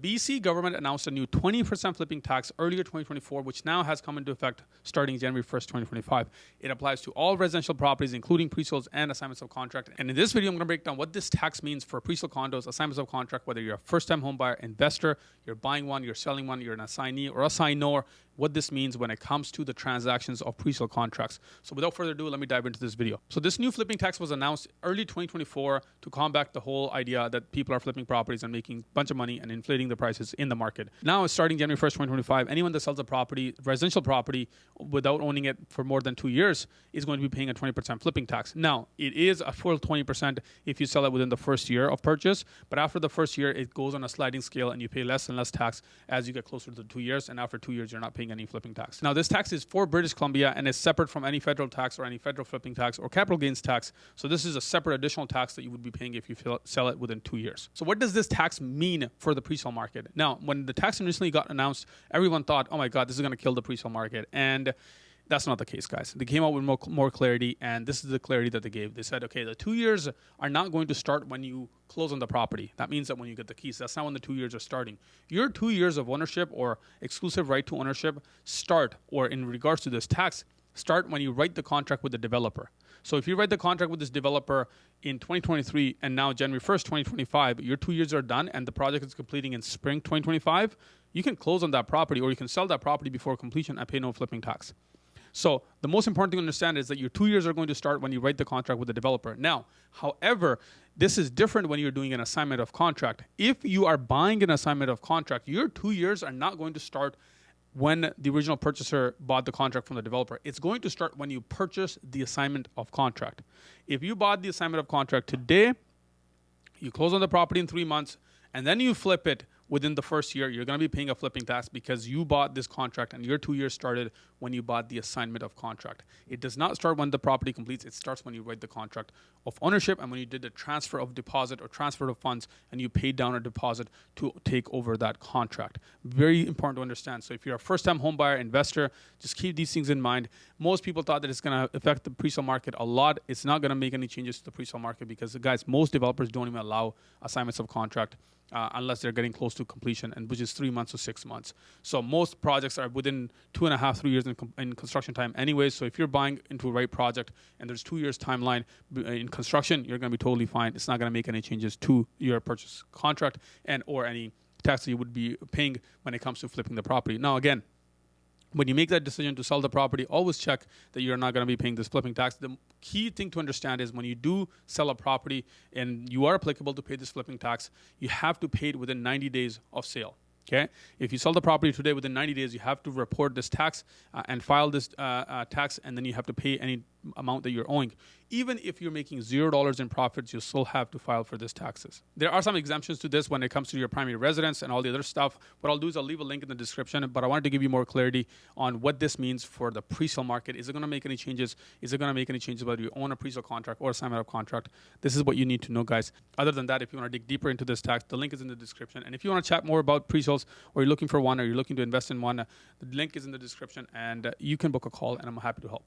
BC government announced a new 20% flipping tax earlier 2024, which now has come into effect starting January 1st, 2025. It applies to all residential properties, including pre-sales and assignments of contract. And in this video, I'm going to break down what this tax means for pre-sale condos, assignments of contract, whether you're a first-time home buyer, investor, you're buying one, you're selling one, you're an assignee or assignor, what this means when it comes to the transactions of pre-sale contracts. So without further ado, let me dive into this video. So this new flipping tax was announced early 2024 to combat the whole idea that people are flipping properties and making a bunch of money and inflating the prices in the market. Now, starting January 1st, 2025, anyone that sells a property, residential property, without owning it for more than 2 years is going to be paying a 20% flipping tax. Now, it is a full 20% if you sell it within the first year of purchase, but after the first year, it goes on a sliding scale and you pay less and less tax as you get closer to 2 years, and after 2 years, you're not paying any flipping tax. Now, this tax is for British Columbia and is separate from any federal tax or any federal flipping tax or capital gains tax. So this is a separate additional tax that you would be paying if you sell it within 2 years. So what does this tax mean for the pre-sale market? Now, when the tax initially got announced, everyone thought, oh my God, this is going to kill the pre-sale market. And that's not the case, guys. They came out with more clarity, and this is the clarity that they gave. They said, okay, the 2 years are not going to start when you close on the property. That means that when you get the keys, that's not when the 2 years are starting. Your 2 years of ownership or exclusive right to ownership start, or in regards to this tax, start when you write the contract with the developer. So if you write the contract with this developer in 2023 and now January 1st, 2025, your 2 years are done and the project is completing in spring 2025, you can close on that property or you can sell that property before completion and pay no flipping tax. So the most important thing to understand is that your 2 years are going to start when you write the contract with the developer. Now, however, this is different when you're doing an assignment of contract. If you are buying an assignment of contract, your 2 years are not going to start when the original purchaser bought the contract from the developer. It's going to start when you purchase the assignment of contract. If you bought the assignment of contract today, you close on the property in 3 months, and then you flip it within the first year, you're going to be paying a flipping tax because you bought this contract and your 2 years started when you bought the assignment of contract. It does not start when the property completes. It starts when you write the contract of ownership and when you did the transfer of deposit or transfer of funds and you paid down a deposit to take over that contract. Very important to understand. So if you're a first-time home buyer, investor, just keep these things in mind. Most people thought that it's going to affect the pre-sale market a lot. It's not going to make any changes to the pre-sale market because, guys, most developers don't even allow assignments of contract unless they're getting close to completion, and which is 3 months to 6 months. So most projects are within 2.5, 3 years in construction time anyway. So if you're buying into a right project and there's 2 years timeline in construction, you're going to be totally fine. It's not going to make any changes to your purchase contract and or any tax that you would be paying when it comes to flipping the property. Now, again, when you make that decision to sell the property, always check that you're not going to be paying this flipping tax. The key thing to understand is when you do sell a property and you are applicable to pay this flipping tax, you have to pay it within 90 days of sale. Okay? If you sell the property today within 90 days, you have to report this tax and file this tax, and then you have to pay any amount that you're owing. Even if you're making $0 in profits, you still have to file for this taxes. There are some exemptions to this when it comes to your primary residence and all the other stuff. What I'll do is I'll leave a link in the description, but I wanted to give you more clarity on what this means for the pre-sale market. Is it going to make any changes? Is it going to make any changes whether you own a pre-sale contract or assignment of contract? This is what you need to know, guys. Other than that, if you want to dig deeper into this tax, the link is in the description. And if you want to chat more about pre-sales, or you're looking for one, or you're looking to invest in one, the link is in the description, and you can book a call, and I'm happy to help.